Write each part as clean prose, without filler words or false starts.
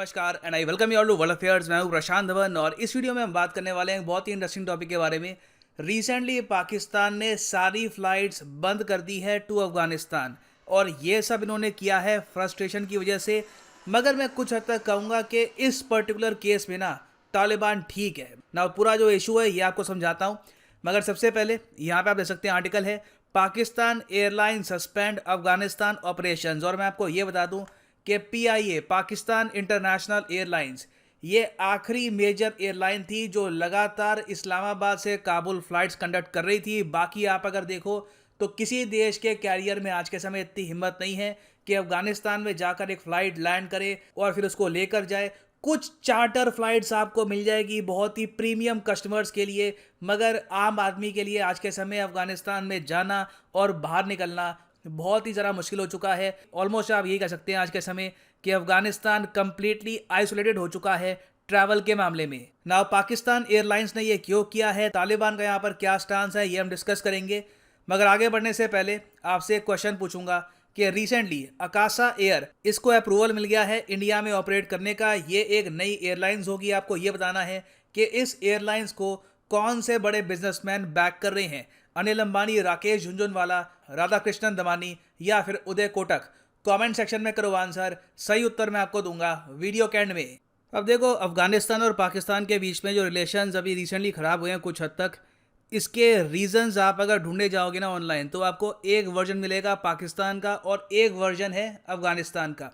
नमस्कार and I welcome you all to world affairs. मैं हूं प्रशांत धवन और इस वीडियो में हम बात करने वाले हैं एक बहुत ही इंटरेस्टिंग टॉपिक के बारे में। रिसेंटली पाकिस्तान ने सारी फ्लाइट्स बंद कर दी है टू अफगानिस्तान और ये सब इन्होंने किया है फ्रस्ट्रेशन की वजह से। मगर मैं कुछ हद तक कहूँगा कि इस पर्टिकुलर केस में ना तालिबान ठीक है ना। पूरा जो इशू है ये आपको समझाता हूँ, मगर सबसे पहले यहाँ पे आप देख सकते हैं आर्टिकल है Pakistan airline suspend Afghanistan operations. और मैं आपको ये बता दूं कि पीआईए पाकिस्तान इंटरनेशनल एयरलाइंस ये आखिरी मेजर एयरलाइन थी जो लगातार इस्लामाबाद से काबुल फ्लाइट्स कंडक्ट कर रही थी। बाकी आप अगर देखो तो किसी देश के कैरियर में आज के समय इतनी हिम्मत नहीं है कि अफगानिस्तान में जाकर एक फ़्लाइट लैंड करे और फिर उसको लेकर जाए। कुछ चार्टर फ्लाइट्स आपको मिल जाएगी बहुत ही प्रीमियम कस्टमर्स के लिए, मगर आम आदमी के लिए आज के समय अफगानिस्तान में जाना और बाहर निकलना बहुत ही ज़रा मुश्किल हो चुका है। ऑलमोस्ट आप यही कह सकते हैं आज के समय कि अफगानिस्तान कंप्लीटली आइसोलेटेड हो चुका है ट्रैवल के मामले में। नाउ पाकिस्तान एयरलाइंस ने ये क्यों किया है, तालिबान का यहाँ पर क्या स्टांस है, ये हम डिस्कस करेंगे। मगर आगे बढ़ने से पहले आपसे एक क्वेश्चन पूछूंगा कि रिसेंटली अकाशा एयर इसको अप्रूवल मिल गया है इंडिया में ऑपरेट करने का। ये एक नई एयरलाइंस होगी। आपको ये बताना है कि इस एयरलाइंस को कौन से बड़े बिजनेसमैन बैक कर रहे हैं, अनिल अंबानी, राकेश झुनझुनवाला, राधाकृष्णन दमानी या फिर उदय कोटक। कमेंट सेक्शन में करो आंसर, सही उत्तर मैं आपको दूंगा वीडियो के एंड में। अब देखो अफगानिस्तान और पाकिस्तान के बीच में जो रिलेशंस अभी रिसेंटली ख़राब हुए हैं कुछ हद तक, इसके रीजंस आप अगर ढूंढने जाओगे ना ऑनलाइन तो आपको एक वर्जन मिलेगा पाकिस्तान का और एक वर्जन है अफगानिस्तान का।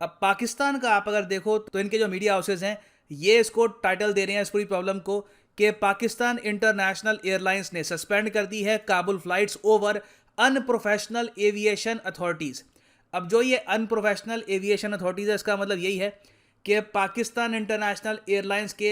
अब पाकिस्तान का आप अगर देखो तो इनके जो मीडिया हाउसेज हैं ये इसको टाइटल दे रहे हैं इस पूरी प्रॉब्लम को कि पाकिस्तान इंटरनेशनल एयरलाइंस ने सस्पेंड कर दी है Kabul flights over unprofessional aviation authorities. अब जो ये अनप्रोफेशनल एविएशन अथॉरिटीज़ है इसका मतलब यही है कि पाकिस्तान इंटरनेशनल एयरलाइंस के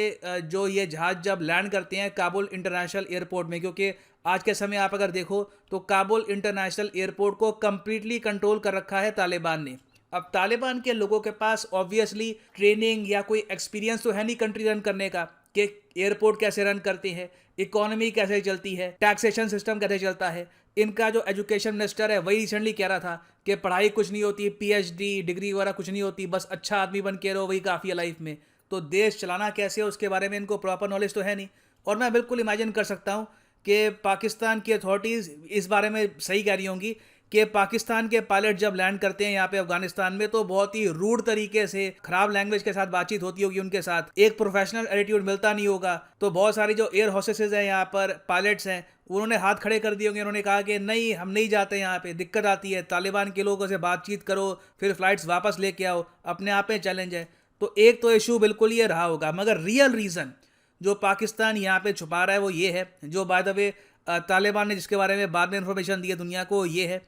जो ये जहाज़ जब लैंड करते हैं काबुल इंटरनेशनल एयरपोर्ट में, क्योंकि आज के समय आप अगर देखो तो काबुल इंटरनेशनल एयरपोर्ट को कंप्लीटली कंट्रोल कर रखा है तालिबान ने। अब तालिबान के लोगों के पास ऑब्वियसली ट्रेनिंग या कोई एक्सपीरियंस तो है नहीं कंट्री रन करने का कि एयरपोर्ट कैसे रन करते हैं, इकोनॉमी कैसे चलती है, टैक्सेशन सिस्टम कैसे चलता है। इनका जो एजुकेशन मिनिस्टर है वही रिसेंटली कह रहा था कि पढ़ाई कुछ नहीं होती, पीएचडी डिग्री वगैरह कुछ नहीं होती, बस अच्छा आदमी बन के रहो वही काफ़ी है लाइफ में। तो देश चलाना कैसे है उसके बारे में इनको प्रॉपर नॉलेज तो है नहीं। और मैं बिल्कुल इमेजिन कर सकता हूँ कि पाकिस्तान की अथॉरिटीज़ इस बारे में सही कह रही होंगी कि पाकिस्तान के पायलट जब लैंड करते हैं यहाँ पे अफगानिस्तान में तो बहुत ही रूड तरीके से खराब लैंग्वेज के साथ बातचीत होती होगी उनके साथ, एक प्रोफेशनल एटीट्यूड मिलता नहीं होगा। तो बहुत सारी जो एयर होस्टेसेस हैं यहाँ पर पायलट्स हैं उन्होंने हाथ खड़े कर दिए होंगे, उन्होंने कहा कि नहीं हम नहीं जाते, यहाँ पे दिक्कत आती है, तालिबान के लोगों से बातचीत करो फिर फ्लाइट्स वापस लेके आओ, अपने आप में चैलेंज है। तो एक तो इशू बिल्कुल ये रहा होगा, मगर रियल रीज़न जो पाकिस्तान यहाँ पे छुपा रहा है वो ये है, जो बाय द वे तालिबान ने जिसके बारे में बाद में इंफॉर्मेशन दी है दुनिया को, ये है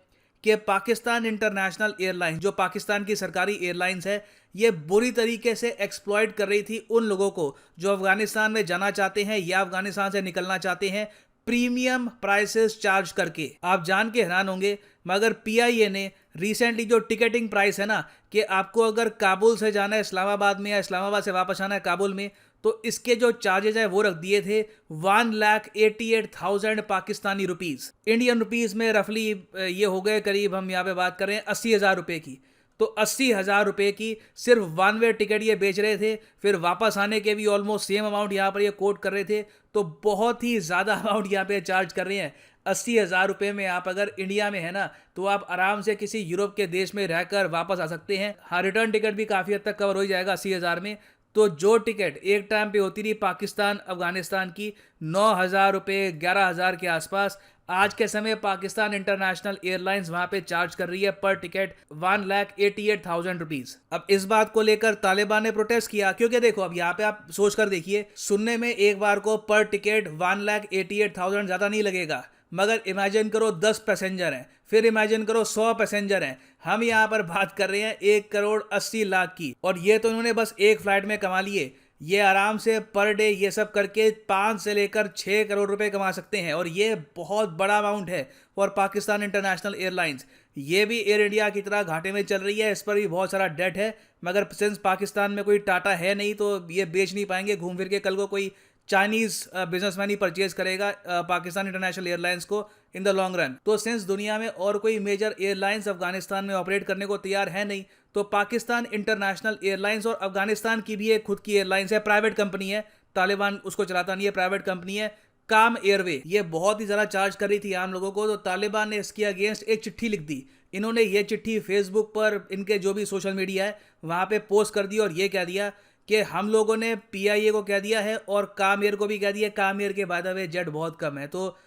कि पाकिस्तान इंटरनेशनल एयरलाइंस जो पाकिस्तान की सरकारी एयरलाइंस है ये बुरी तरीके से एक्सप्लॉइट कर रही थी उन लोगों को जो अफगानिस्तान में जाना चाहते हैं या अफगानिस्तान से निकलना चाहते हैं, प्रीमियम प्राइसेस चार्ज करके। आप जान के हैरान होंगे मगर पीआईए ने रिसेंटली जो टिकटिंग प्राइस है ना कि आपको अगर काबुल से जाना है इस्लामाबाद में या इस्लामाबाद से वापस आना है काबुल में, तो इसके जो चार्जेज है वो रख दिए थे 1,88,000 पाकिस्तानी रुपीज़। इंडियन रुपीज़ में रफली ये हो गए करीब, हम यहाँ पे बात कर रहे हैं 80,000 रुपये की। तो 80,000 रुपये की सिर्फ वन वे टिकट ये बेच रहे थे, फिर वापस आने के भी ऑलमोस्ट सेम अमाउंट यहाँ पर ये कोट कर रहे थे। तो बहुत ही ज़्यादा अमाउंट यहाँ पे चार्ज कर रहे हैं। 80,000 रुपये में आप अगर इंडिया में है ना तो आप आराम से किसी यूरोप के देश में रहकर वापस आ सकते हैं। हाँ, रिटर्न टिकट भी काफ़ी हद तक कवर हो जाएगा 80,000 में। तो जो टिकट एक टाइम पे होती थी पाकिस्तान अफगानिस्तान की 9,000 रुपये 11,000 के आसपास, आज के समय पाकिस्तान इंटरनेशनल एयरलाइंस वहां पे चार्ज कर रही है पर टिकट 1,88,000 रुपीज। अब इस बात को लेकर तालिबान ने प्रोटेस्ट किया, क्योंकि देखो अब यहाँ पे आप सोच कर देखिए, सुनने में एक बार को पर टिकट 1,88,000 ज्यादा नहीं लगेगा, मगर इमेजिन करो 10 पैसेंजर हैं, फिर इमेजिन करो 100 पैसेंजर हैं, हम यहाँ पर बात कर रहे हैं 1,80,00,000 की। और ये तो इन्होंने बस एक फ्लाइट में कमा लिए, ये आराम से पर डे ये सब करके 5 से लेकर 6 करोड़ रुपए कमा सकते हैं। और ये बहुत बड़ा अमाउंट है फॉर पाकिस्तान इंटरनेशनल एयरलाइंस। ये भी एयर इंडिया की तरह घाटे में चल रही है, इस पर भी बहुत सारा डेट है, मगर सिंस पाकिस्तान में कोई टाटा है नहीं तो ये बेच नहीं पाएंगे। घूम फिर के कल को कोई चाइनीज बिजनेसमैन ही परचेज करेगा पाकिस्तान इंटरनेशनल एयरलाइंस को इन द लॉन्ग रन। तो सिंस दुनिया में और कोई मेजर एयरलाइंस अफगानिस्तान में ऑपरेट करने को तैयार है नहीं, तो पाकिस्तान इंटरनेशनल एयरलाइंस, और अफगानिस्तान की भी एक खुद की एयरलाइंस है, प्राइवेट कंपनी है, तालिबान उसको चलाता नहीं है, प्राइवेट कंपनी है, काम एयरवे, ये बहुत ही ज़्यादा चार्ज कर रही थी आम लोगों को। तो तालिबान ने इसके अगेंस्ट एक चिट्ठी लिख दी। इन्होंने ये चिट्ठी फेसबुक पर, इनके जो भी सोशल मीडिया है वहाँ पे पोस्ट कर दी और ये कह दिया कि हम लोगों ने पीआईए को कह दिया है और काम एयर को भी कह दिया। काम एयर के बाद वे जेट बहुत कम है, तो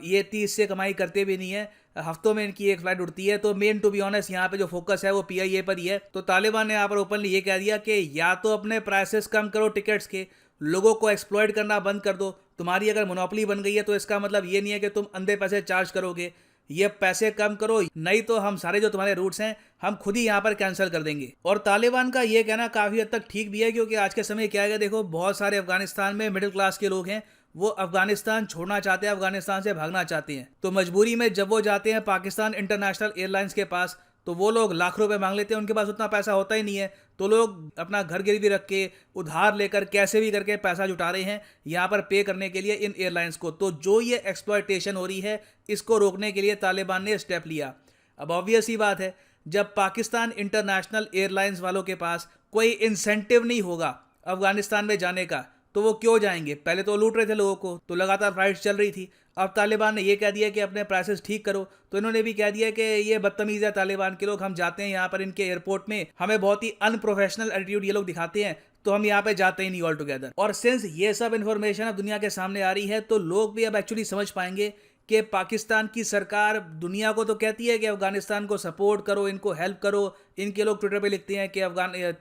ये 30 से कमाई करते भी नहीं है, हफ्तों में इनकी एक फ्लाइट उड़ती है। तो मेन टू बी ऑनेस्ट यहाँ पे जो फोकस है वो पीआईए पर ही है। तो तालिबान ने यहाँ पर ओपनली ये कह दिया कि या तो अपने प्राइसेस कम करो टिकट्स के, लोगों को एक्सप्लॉइट करना बंद कर दो। तुम्हारी अगर मोनोपोली बन गई है तो इसका मतलब ये नहीं है कि तुम अंधे पैसे चार्ज करोगे, ये पैसे कम करो, नहीं तो हम सारे जो तुम्हारे रूट्स हैं हम खुद ही यहाँ पर कैंसिल कर देंगे। और तालिबान का ये कहना काफ़ी हद तक ठीक भी है, क्योंकि आज के समय क्या है, देखो बहुत सारे अफगानिस्तान में मिडिल क्लास के लोग हैं, वो अफगानिस्तान छोड़ना चाहते हैं, अफगानिस्तान से भागना चाहते हैं। तो मजबूरी में जब वो जाते हैं पाकिस्तान इंटरनेशनल एयरलाइंस के पास, तो वो लोग लाख रुपए मांग लेते हैं, उनके पास उतना पैसा होता ही नहीं है। तो लोग अपना घर गिरवी रख के, उधार लेकर, कैसे भी करके पैसा जुटा रहे हैं यहाँ पर पे करने के लिए इन एयरलाइंस को। तो जो ये एक्सप्लॉयटेशन हो रही है, इसको रोकने के लिए तालिबान ने स्टेप लिया। अब ऑब्वियस ही बात है, जब पाकिस्तान इंटरनेशनल एयरलाइंस वालों के पास कोई इंसेंटिव नहीं होगा अफगानिस्तान में जाने का, तो वो क्यों जाएंगे? पहले तो लूट रहे थे लोगों को, तो लगातार फ्लाइट्स चल रही थी। अब तालिबान ने ये कह दिया कि अपने प्राइसेस ठीक करो, तो इन्होंने भी कह दिया कि ये बदतमीज है तालिबान के लोग, हम जाते हैं यहाँ पर इनके एयरपोर्ट में, हमें बहुत ही अनप्रोफेशनल एटीट्यूड ये लोग दिखाते हैं, तो हम यहाँ पे जाते ही नहीं ऑल टुगेदर। और सिंस ये सब इन्फॉर्मेशन अब दुनिया के सामने आ रही है, तो लोग भी अब एक्चुअली समझ पाएंगे कि पाकिस्तान की सरकार दुनिया को तो कहती है कि अफगानिस्तान को सपोर्ट करो, इनको हेल्प करो, इनके लोग ट्विटर पे लिखते हैं कि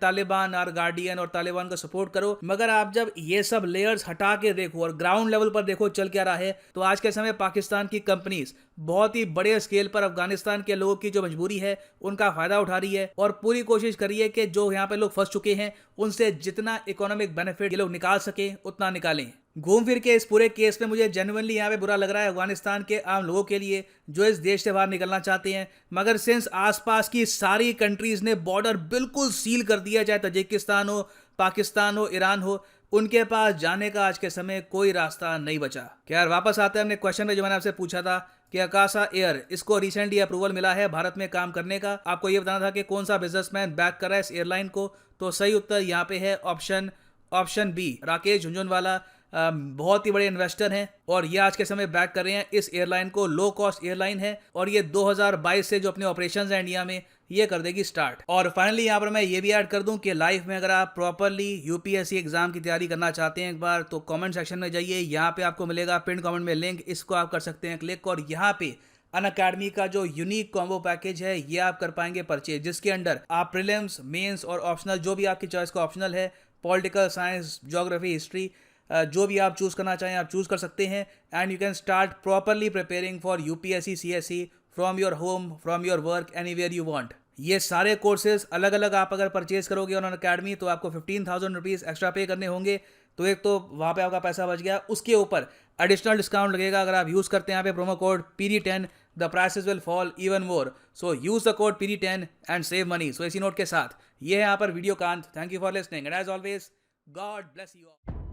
तालिबान आर गार्डियन और तालिबान को सपोर्ट करो, मगर आप जब ये सब लेयर्स हटा के देखो और ग्राउंड लेवल पर देखो चल क्या रहा है, तो आज के समय पाकिस्तान की कंपनीज बहुत ही बड़े स्केल पर अफगानिस्तान के लोगों की जो मजबूरी है उनका फायदा उठा रही है और पूरी कोशिश कर रही है कि जो यहाँ पे लोग फंस चुके हैं उनसे जितना इकोनॉमिक बेनिफिट ये लोग निकाल सके उतना निकालें। घूम फिर के इस पूरे केस में मुझे जेन्युइनली यहाँ पे बुरा लग रहा है अफगानिस्तान के आम लोगों के लिए जो इस देश से बाहर निकलना चाहते हैं, मगर सिंस आसपास की सारी कंट्रीज ने बॉर्डर बिल्कुल सील कर दिया, चाहे तजिकिस्तान हो, पाकिस्तान हो, ईरान हो, उनके पास जाने का आज के समय कोई रास्ता नहीं बचा। खैर वापस आते हैं अपने क्वेश्चन में जो मैंने आपसे पूछा था कि आकाशा एयर, इसको रिसेंटली अप्रूवल मिला है भारत में काम करने का। आपको ये बताना था कि कौन सा बिजनेसमैन बैक कर रहा है इस एयरलाइन को, तो सही उत्तर यहाँ पे है ऑप्शन बी, राकेश झुंझुनवाला। बहुत ही बड़े इन्वेस्टर हैं और ये आज के समय बैक कर रहे हैं इस एयरलाइन को। लो कॉस्ट एयरलाइन है और ये 2022 से जो अपने ऑपरेशंस हैं इंडिया में ये कर देगी स्टार्ट। और फाइनली यहाँ पर मैं ये भी ऐड कर दूं कि लाइफ में अगर आप प्रॉपरली यूपीएससी एग्जाम की तैयारी करना चाहते हैं एक बार, तो कमेंट सेक्शन में जाइए, यहाँ पे आपको मिलेगा पिन कमेंट में लिंक, इसको आप कर सकते हैं क्लिक, और यहाँ पे अनअकैडमी का जो यूनिक कॉम्बो पैकेज है ये आप कर पाएंगे परचेज, जिसके अंदर आप प्रीलिम्स, मेंस और ऑप्शनल जो भी आपकी चॉइस का ऑप्शनल है, पॉलिटिकल साइंस, ज्योग्राफी, हिस्ट्री, जो भी आप चूज़ करना चाहें आप चूज़ कर सकते हैं। And you can start properly preparing for UPSC CSE from your home, from your work, anywhere you want. ये सारे कोर्सेज अलग अलग आप अगर परचेज करोगे ऑन अनअकैडमी तो आपको 15,000 रुपीज़ एक्स्ट्रा पे करने होंगे। तो एक तो वहाँ पे आपका पैसा बच गया, उसके ऊपर एडिशनल डिस्काउंट लगेगा अगर आप यूज़ करते हैं यहाँ पे promo code PD10, the prices will fall even more. So use the code PD10 and save money. So इसी नोट के साथ ये है यहाँ पर वीडियो कांत। Thank you for listening and as always God bless you all.